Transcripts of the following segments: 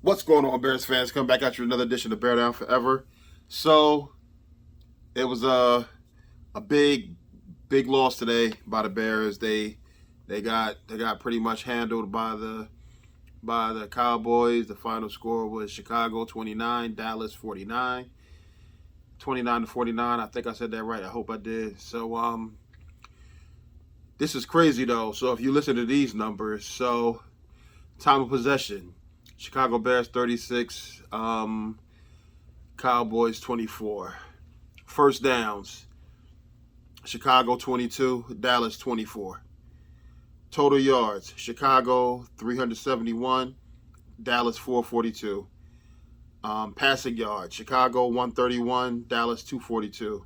What's going on, Bears fans? Come back at you another edition of Bear Down Forever. So it was a big loss today by the Bears. They got pretty much handled by the Cowboys. The final score was Chicago 29, Dallas 49. 29-49. I think I said that right. I hope I did. So this is crazy though. So if you listen to these numbers, so time of possession, Chicago Bears 36, Cowboys 24. First downs, Chicago 22, Dallas 24. Total yards, Chicago 371, Dallas 442. Passing yards, Chicago 131, Dallas 242.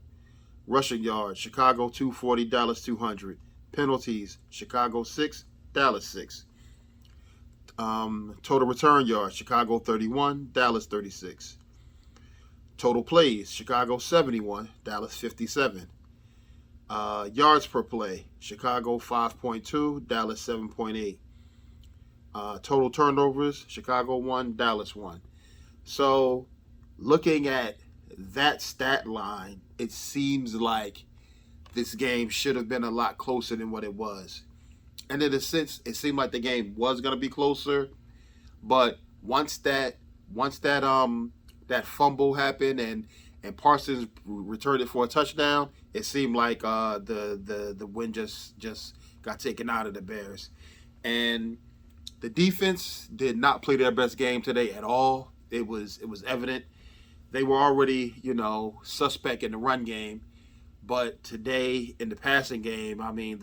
Rushing yards, Chicago 240, Dallas 200. Penalties, Chicago 6, Dallas 6. Total return yards, Chicago 31, Dallas 36. Total plays, Chicago 71, Dallas 57. Yards per play, Chicago 5.2, Dallas 7.8. Total turnovers, Chicago 1, Dallas 1. So looking at that stat line, it seems like this game should have been a lot closer than what it was. And in a sense, it seemed like the game was going to be closer, but once that fumble happened and Parsons returned it for a touchdown, it seemed like the win just got taken out of the Bears. And the defense did not play their best game today at all. It was evident they were already suspect in the run game, but today in the passing game, I mean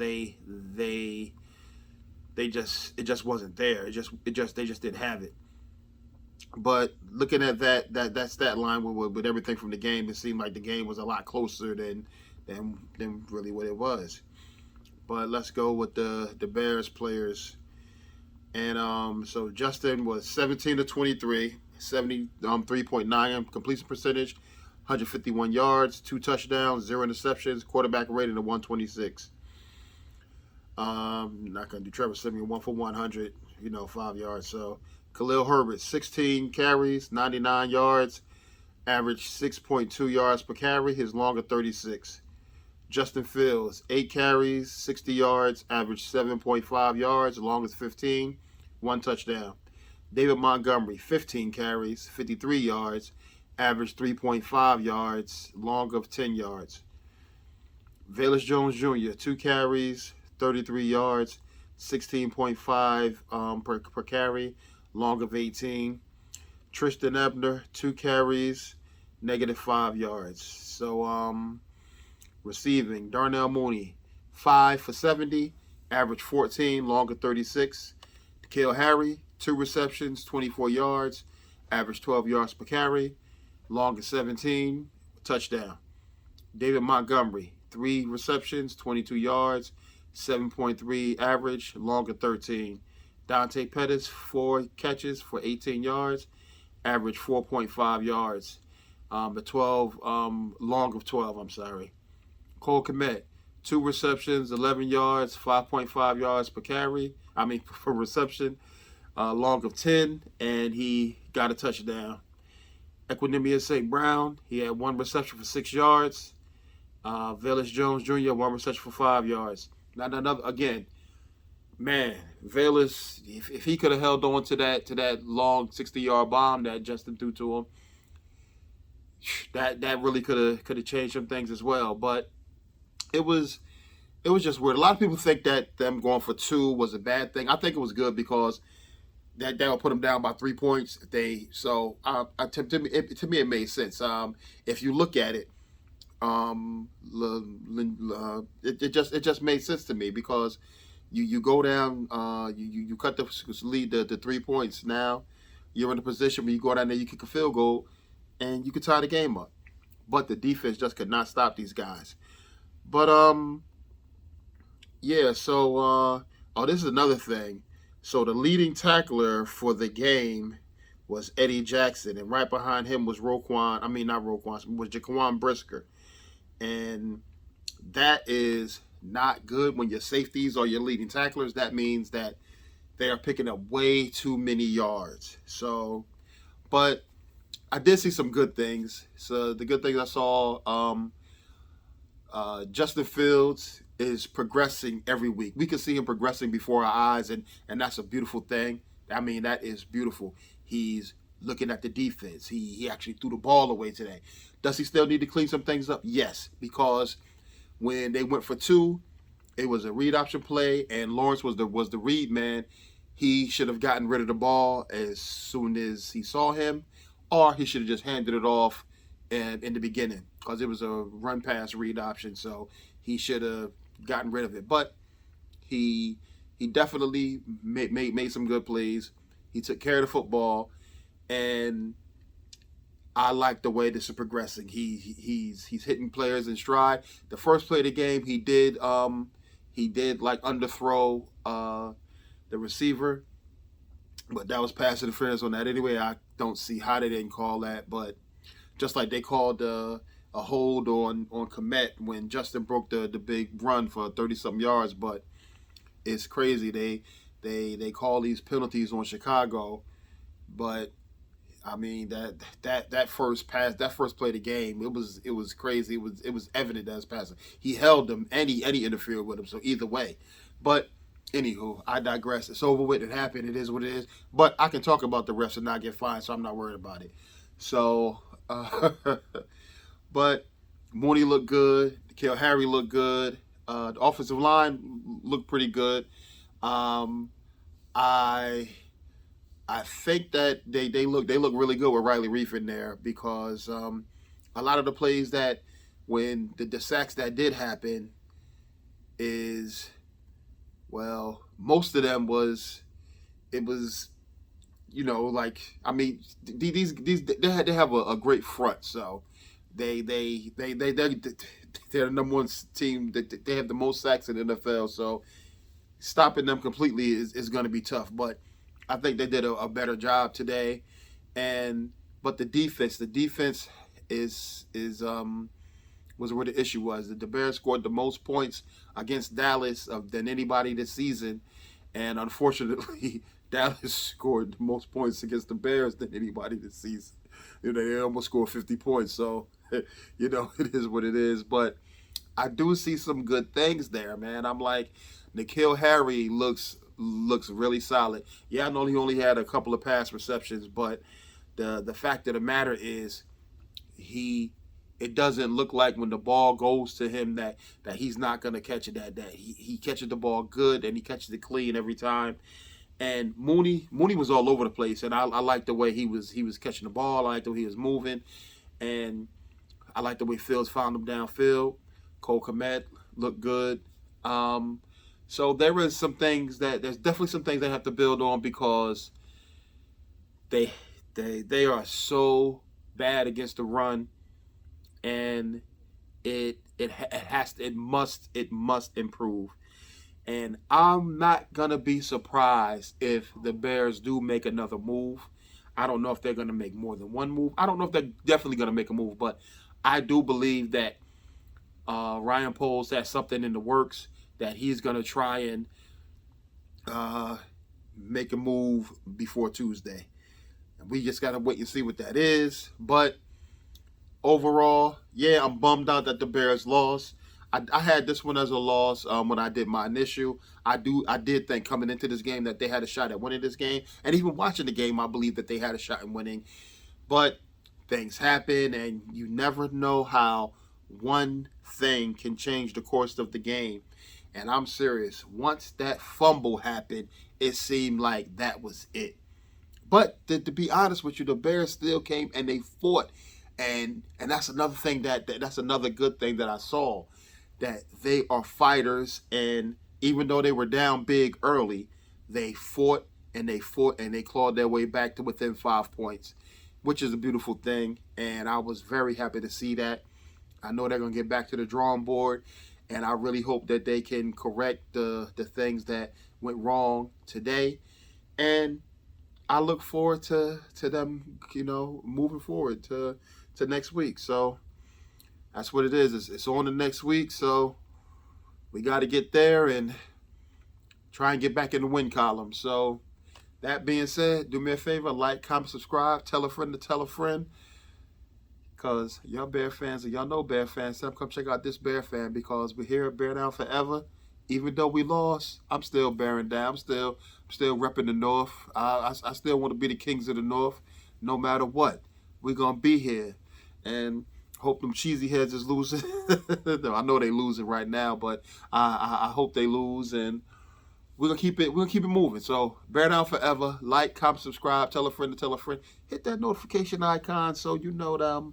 it just wasn't there. They just didn't have it. But looking at that stat line with everything from the game, it seemed like the game was a lot closer than really what it was. But let's go with the Bears players. And so Justin was 17 to 23, 73.9 completion percentage, 151 yards, 2 touchdowns, 0 interceptions, quarterback rating of 126. Not gonna do Trevor Siemian 1 for 100, 5 yards. So Khalil Herbert 16 carries, 99 yards, average 6.2 yards per carry. His long of 36. Justin Fields 8 carries, 60 yards, average 7.5 yards, long as 15, 1 touchdown. David Montgomery 15 carries, 53 yards, average 3.5 yards, long of 10 yards. Velus Jones Jr. 2 carries, 33 yards, 16.5 per carry, long of 18. Tristan Ebner 2 carries, -5 yards. So receiving, Darnell Mooney 5 for 70, average 14, long of 36. N'Keal Harry 2 receptions, 24 yards, average 12 yards per carry, long of 17, touchdown. David Montgomery 3 receptions, 22 yards, 7.3 average, long of 13. Dante Pettis 4 catches for 18 yards, average 4.5 yards. Long of 12. I'm sorry. Cole Kmet 2 receptions, 11 yards, 5.5 yards per carry. Per reception, long of 10, and he got a touchdown. Equanimeous St. Brown, he had 1 reception for 6 yards. Velus Jones Jr. 1 reception for 5 yards. Not another again. Man, Velus, if he could have held on to that long 60-yard bomb that Justin threw to him, that really could have changed some things as well. But it was just weird. A lot of people think that them going for 2 was a bad thing. I think it was good because that will put them down by 3 points. To me, it made sense. If you look at it, it just made sense to me because you go down, you cut the lead the 3 points. Now you're in a position where you go down there, you kick a field goal, and you could tie the game up. But the defense just could not stop these guys. But yeah. So this is another thing. So the leading tackler for the game was Eddie Jackson, and right behind him was Jaquan Brisker. And that is not good when your safeties are your leading tacklers. That means that they are picking up way too many yards. So But I did see some good things. So the good things I saw, Justin Fields is progressing every week. We can see him progressing before our eyes, and that's a beautiful thing. I mean, that is beautiful. He's looking at the defense. He actually threw the ball away today. Does he still need to clean some things up? Yes, because when they went for two, it was a read option play, and Lawrence was the read man. He should have gotten rid of the ball as soon as he saw him, or he should have just handed it off in the beginning because it was a run pass read option. So he should have gotten rid of it. But he definitely made some good plays. He took care of the football, and I like the way this is progressing. He's hitting players in stride. The first play of the game, he did like underthrow the receiver, but that was pass interference on that anyway. I don't see how they didn't call that, but just like they called a hold on Komet when Justin broke the big run for 30-something yards. But it's crazy. They call these penalties on Chicago, but I mean that first pass, that first play of the game, it was crazy. It was evident that was passing. He held him and he interfered with him. So either way, but anywho, I digress. It's over with. It happened. It is what it is. But I can talk about the refs and not get fined, so I'm not worried about it. So, but Mooney looked good. N'Keal Harry looked good. The offensive line looked pretty good. I think that they look really good with Riley Reef in there because a lot of the plays that when the sacks that did happen is, well, most of them was like, I mean, these they have a great front, so they're the number one team that they have the most sacks in the NFL, so stopping them completely is going to be tough. But I think they did a better job today, but the defense is was where the issue was. The Bears scored the most points against Dallas than anybody this season, and unfortunately, Dallas scored the most points against the Bears than anybody this season. They almost scored 50 points, so it is what it is. But I do see some good things there, man. I'm like, N'Keal Harry looks really solid. Yeah, I know he only had a couple of pass receptions, but the fact of the matter is it doesn't look like when the ball goes to him that he's not going to catch it, that he catches the ball good and he catches it clean every time. And Mooney was all over the place, and I like the way he was catching the ball. I like the way he was moving, and I like the way Fields found him downfield. Cole Kmet looked good. So there's definitely some things they have to build on because they are so bad against the run, and it must improve. And I'm not gonna be surprised if the Bears do make another move. I don't know if they're gonna make more than one move. I don't know if they're definitely gonna make a move, but I do believe that Ryan Poles has something in the works that he's gonna try and make a move before Tuesday. And we just gotta wait and see what that is. But overall, yeah, I'm bummed out that the Bears lost. I had this one as a loss when I did my initial. I did think coming into this game that they had a shot at winning this game. And even watching the game, I believe that they had a shot in winning. But things happen, and you never know how one thing can change the course of the game. And I'm serious. Once that fumble happened, it seemed like that was it. But to be honest with you, the Bears still came and they fought. And that's another thing that's another good thing that I saw, that they are fighters, and even though they were down big early, they fought and they clawed their way back to within 5 points, which is a beautiful thing, and I was very happy to see that. I know they're going to get back to the drawing board, and I really hope that they can correct the things that went wrong today, and I look forward to them, moving forward to next week. So that's what it is. It's on the next week, so we got to get there and try and get back in the win column. So that being said, do me a favor, like, comment, subscribe, tell a friend to tell a friend. Because y'all Bear fans, and y'all know Bear fans, come check out this Bear fan, because we're here at Bear Down forever. Even though we lost, I'm still bearing down. I'm still repping the North. I still want to be the kings of the North, no matter what. We're gonna be here, and hope them cheesy heads is losing. I know they losing right now, but I hope they lose, and we're gonna keep it moving. So Bear Down forever. Like, comment, subscribe, tell a friend to tell a friend. Hit that notification icon so you know that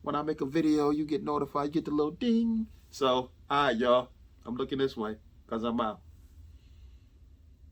when I make a video, you get notified. You get the little ding. So all right, y'all. I'm looking this way because I'm out.